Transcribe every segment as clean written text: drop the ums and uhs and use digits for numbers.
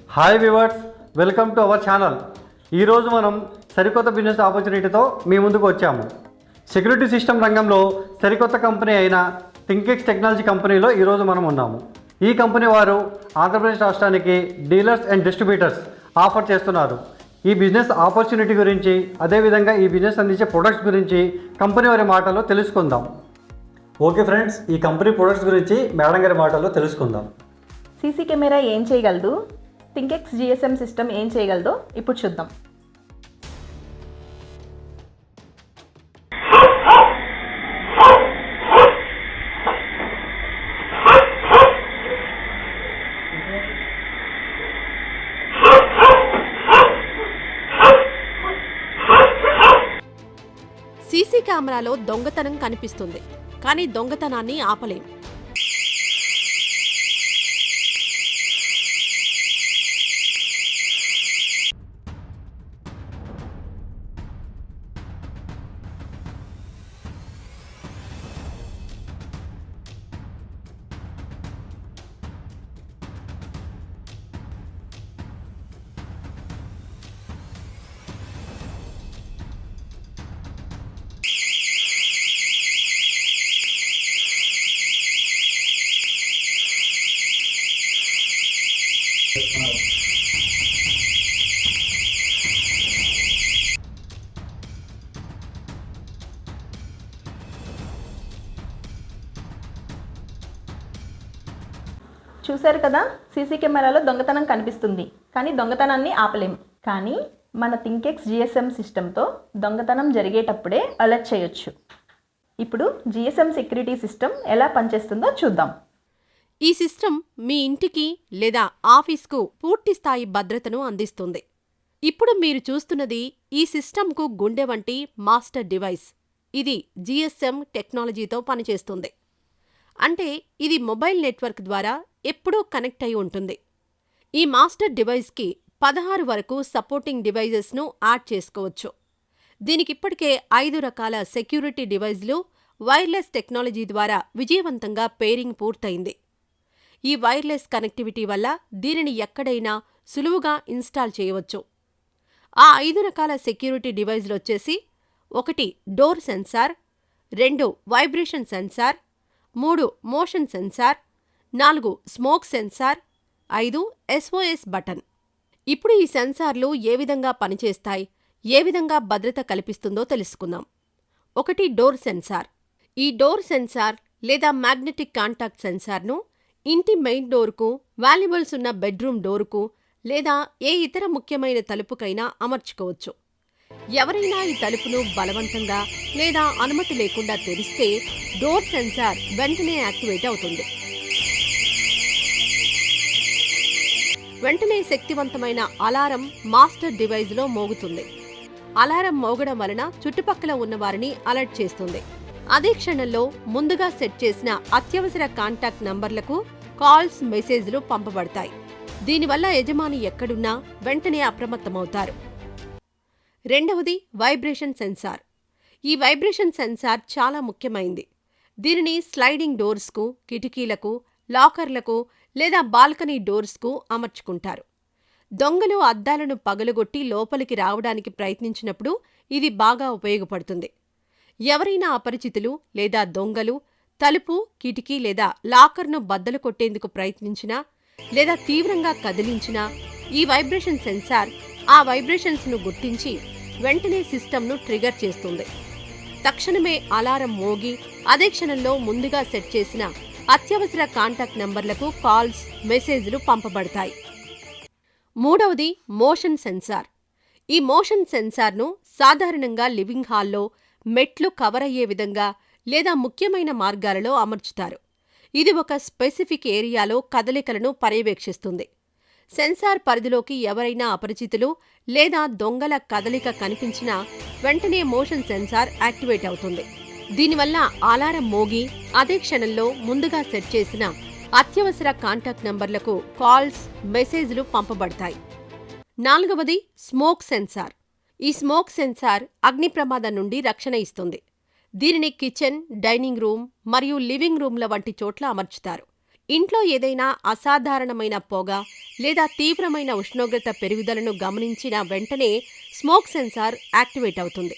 Hi viewers, welcome to our channel. ఈరోజు మనం సరికొత్త బిజినెస్ ఆపర్చునిటీతో మీ ముందుకు వచ్చాము. సెక్యూరిటీ సిస్టమ్ రంగంలో సరికొత్త కంపెనీ అయిన థింకెక్స్ టెక్నాలజీ కంపెనీలో ఈరోజు మనం ఉన్నాము. ఈ కంపెనీ వారు ఆంధ్రప్రదేశ్ రాష్ట్రానికి డీలర్స్ అండ్ డిస్ట్రిబ్యూటర్స్ ఆఫర్ చేస్తున్నారు. ఈ బిజినెస్ ఆపర్చునిటీ గురించి, అదేవిధంగా ఈ బిజినెస్ అందించే ప్రొడక్ట్స్ గురించి కంపెనీ వారి మాటల్లో తెలుసుకుందాం. ఓకే ఫ్రెండ్స్, ఈ కంపెనీ ప్రొడక్ట్స్ గురించి మేడం గారి మాటల్లో తెలుసుకుందాం. సీసీ కెమెరా ఏం చేయగలదు, థింకెక్స్ జిఎస్ఎం సిస్టమ్ ఏం చేయగలదో ఇప్పుడు చూద్దాం. సీసీ కెమెరాలో దొంగతనం కనిపిస్తుంది, కానీ దొంగతనాన్ని ఆపలేం. చూశారు కదా, సీసీ కెమెరాలో దొంగతనం కనిపిస్తుంది, కానీ దొంగతనాన్ని ఆపలేం. కానీ మన థింకెక్స్ జిఎస్ఎం సిస్టంతో దొంగతనం జరిగేటప్పుడే అలర్ట్ చేయొచ్చు. ఇప్పుడు జిఎస్ఎం సెక్యూరిటీ సిస్టమ్ ఎలా పనిచేస్తుందో చూద్దాం. ఈ సిస్టమ్ మీ ఇంటికి లేదా ఆఫీస్కు పూర్తిస్థాయి భద్రతను అందిస్తుంది. ఇప్పుడు మీరు చూస్తున్నది ఈ సిస్టమ్కు గుండె వంటి మాస్టర్ డివైస్. ఇది జిఎస్ఎం టెక్నాలజీతో పనిచేస్తుంది. అంటే ఇది మొబైల్ నెట్వర్క్ ద్వారా ఎప్పుడూ కనెక్ట్ అయి ఉంటుంది. ఈ మాస్టర్ డివైస్కి 16 వరకు సపోర్టింగ్ డివైజెస్ను యాడ్ చేసుకోవచ్చు. దీనికిప్పటికే 5 రకాల సెక్యూరిటీ డివైజ్లు వైర్లెస్ టెక్నాలజీ ద్వారా విజయవంతంగా పేరింగ్ పూర్తయింది. ఈ వైర్లెస్ కనెక్టివిటీ వల్ల దీనిని ఎక్కడైనా సులువుగా ఇన్స్టాల్ చేయవచ్చు. ఆ 5 రకాల సెక్యూరిటీ డివైజ్లొచ్చేసి: 1 door sensor, 2 vibration sensor, 3 motion sensor, 4 smoke sensor, 5 SOS button. ఇప్పుడు ఈ సెన్సార్లు ఏ విధంగా పనిచేస్తాయి, ఏ విధంగా భద్రత కల్పిస్తుందో తెలుసుకుందాం. 1 డోర్ సెన్సార్. ఈ డోర్ సెన్సార్ లేదా మ్యాగ్నెటిక్ కాంటాక్ట్ సెన్సార్ను ఇంటి మెయిన్ డోర్కు, వాల్యుబుల్స్ ఉన్న బెడ్రూమ్ డోరుకు లేదా ఏ ఇతర ముఖ్యమైన తలుపుకైనా అమర్చుకోవచ్చు. ఎవరైనా ఈ తలుపును బలవంతంగా లేదా అనుమతి లేకుండా తెరిస్తే డోర్ సెన్సార్ వెంటనే యాక్టివేట్ అవుతుంది. వెంటనే శక్తివంతమైన అలారం మాస్టర్ డివైజ్లో మోగుతుంది. అలారం మోగడం వలన చుట్టుపక్కల ఉన్నవారిని అలర్ట్ చేస్తుంది. అదే క్షణంలో ముందుగా సెట్ చేసిన అత్యవసర కాంటాక్ట్ నంబర్లకు కాల్స్, మెసేజ్లు పంపబడతాయి. దీనివల్ల యజమాని ఎక్కడున్నా వెంటనే అప్రమత్తమవుతారు. 2వది వైబ్రేషన్ సెన్సార్. ఈ వైబ్రేషన్ సెన్సార్ చాలా ముఖ్యమైంది. దీనిని స్లైడింగ్ డోర్స్కు, కిటికీలకు, లాకర్లకు లేదా బాల్కనీ డోర్స్కు అమర్చుకుంటారు. దొంగలు అద్దాలను పగలగొట్టి లోపలికి రావడానికి ప్రయత్నించినప్పుడు ఇది బాగా ఉపయోగపడుతుంది. ఎవరైనా అపరిచితులు లేదా దొంగలు తలుపు, కిటికీ లేదా లాకర్ను బద్దలు కొట్టేందుకు ప్రయత్నించినా లేదా తీవ్రంగా కదిలించినా ఈ వైబ్రేషన్ సెన్సార్ ఆ వైబ్రేషన్స్ను గుర్తించి వెంటనే సిస్టమ్ను ట్రిగర్ చేస్తుంది. తక్షణమే అలారం మోగి అదే క్షణంలో ముందుగా సెట్ చేసిన అత్యవసర కాంటాక్ట్ నంబర్లకు కాల్స్, మెసేజ్లు పంపబడతాయి. 3వది మోషన్ సెన్సార్. ఈ మోషన్ సెన్సార్ను సాధారణంగా లివింగ్ హాల్లో మెట్లు కవర్ అయ్యే విధంగా లేదా ముఖ్యమైన మార్గాలలో అమర్చుతారు. ఇది ఒక స్పెసిఫిక్ ఏరియాలో కదలికలను పర్యవేక్షిస్తుంది. సెన్సార్ పరిధిలోకి ఎవరైనా అపరిచితులు లేదా దొంగల కదలిక కనిపించినా వెంటనే మోషన్ సెన్సార్ యాక్టివేట్ అవుతుంది. దీనివల్ల అలారం మోగి అదే క్షణంలో ముందుగా సెట్ చేసిన అత్యవసర కాంటాక్ట్ నంబర్లకు కాల్స్, మెసేజ్లు పంపబడతాయి. 4వది స్మోక్ సెన్సార్. ఈ స్మోక్ సెన్సార్ అగ్ని ప్రమాదం నుండి రక్షణ ఇస్తుంది. దీనిని కిచెన్, డైనింగ్ రూమ్ మరియు లివింగ్ రూమ్ల వంటి చోట్ల అమర్చుతారు. ఇంట్లో ఏదైనా అసాధారణమైన పొగ లేదా తీవ్రమైన ఉష్ణోగ్రత పెరుగుదలను గమనించిన వెంటనే స్మోక్ సెన్సార్ యాక్టివేట్ అవుతుంది.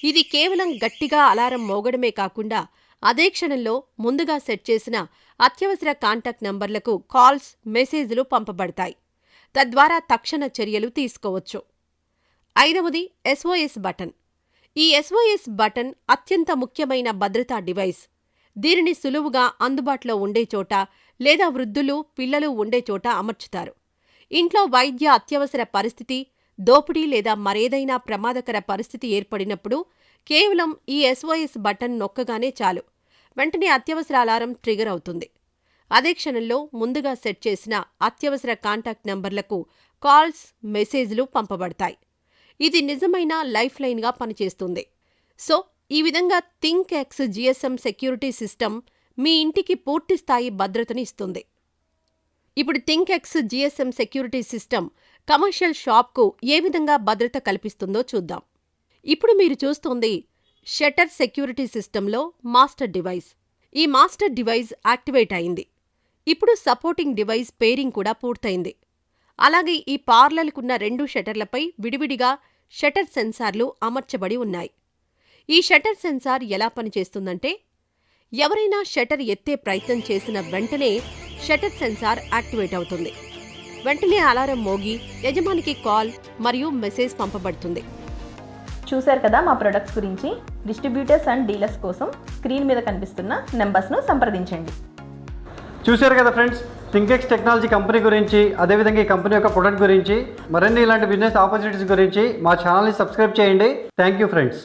ఇది కేవలం గట్టిగా అలారం మోగడమే కాకుండా అదే క్షణంలో ముందుగా సెట్ చేసిన అత్యవసర కాంటాక్ట్ నంబర్లకు కాల్స్, మెసేజ్లు పంపబడతాయి. తద్వారా తక్షణ చర్యలు తీసుకోవచ్చు. 5వది SOS బటన్. ఈ SOS బటన్ అత్యంత ముఖ్యమైన భద్రతా డివైస్. దీనిని సులువుగా అందుబాటులో ఉండే చోట లేదా వృద్ధులు, పిల్లలు ఉండే చోట అమర్చుతారు. ఇంట్లో వైద్య అత్యవసర పరిస్థితి, దోపిడీ లేదా మరేదైనా ప్రమాదకర పరిస్థితి ఏర్పడినప్పుడు కేవలం ఈ SOS బటన్ నొక్కగానే చాలు, వెంటనే అత్యవసర అలారం ట్రిగర్ అవుతుంది. అదే క్షణంలో ముందుగా సెట్ చేసిన అత్యవసర కాంటాక్ట్ నంబర్లకు కాల్స్, మెసేజ్లు పంపబడతాయి. ఇది నిజమైన లైఫ్ లైన్గా పనిచేస్తుంది. సో ఈ విధంగా థింక్ఎక్స్ GSM సెక్యూరిటీ సిస్టమ్ మీ ఇంటికి పూర్తిస్థాయి భద్రతని ఇస్తుంది. ఇప్పుడు థింక్ఎక్స్ GSM సెక్యూరిటీ సిస్టమ్ కమర్షియల్ షాప్కు ఏ విధంగా భద్రత కల్పిస్తుందో చూద్దాం. ఇప్పుడు మీరు చూస్తోంది షట్టర్ సెక్యూరిటీ సిస్టంలో మాస్టర్ డివైస్. ఈ మాస్టర్ డివైస్ యాక్టివేట్ అయింది. ఇప్పుడు సపోర్టింగ్ డివైస్ పేరింగ్ కూడా పూర్తయింది. అలాగే ఈ పార్లర్కున్న 2 షట్టర్లపై విడివిడిగా షట్టర్ సెన్సార్లు అమర్చబడి ఉన్నాయి. ఈ షట్టర్ సెన్సార్ ఎలా పనిచేస్తుందంటే, ఎవరైనా షట్టర్ ఎత్తే ప్రయత్నం చేసిన వెంటనే షట్టర్ సెన్సార్ యాక్టివేట్ అవుతుంది. వెంటనే అలారం మోగి యజమానికి కాల్ మరియు మెసేజ్ పంపబడుతుంది. చూశారు కదా మా ప్రొడక్ట్స్ గురించి. డిస్ట్రిబ్యూటర్స్ అండ్ డీలర్స్ కోసం స్క్రీన్ మీద కనిపిస్తున్న నెంబర్స్ను సంప్రదించండి. చూశారు కదా ఫ్రెండ్స్, థింక్ఎక్స్ టెక్నాలజీ కంపెనీ గురించి, అదేవిధంగా ఈ కంపెనీ యొక్క ప్రొడక్ట్ గురించి, మరిన్ని ఇలాంటి బిజినెస్ ఆపర్చునిటీస్ గురించి మా ఛానల్ని సబ్స్క్రైబ్ చేయండి. Thank you friends.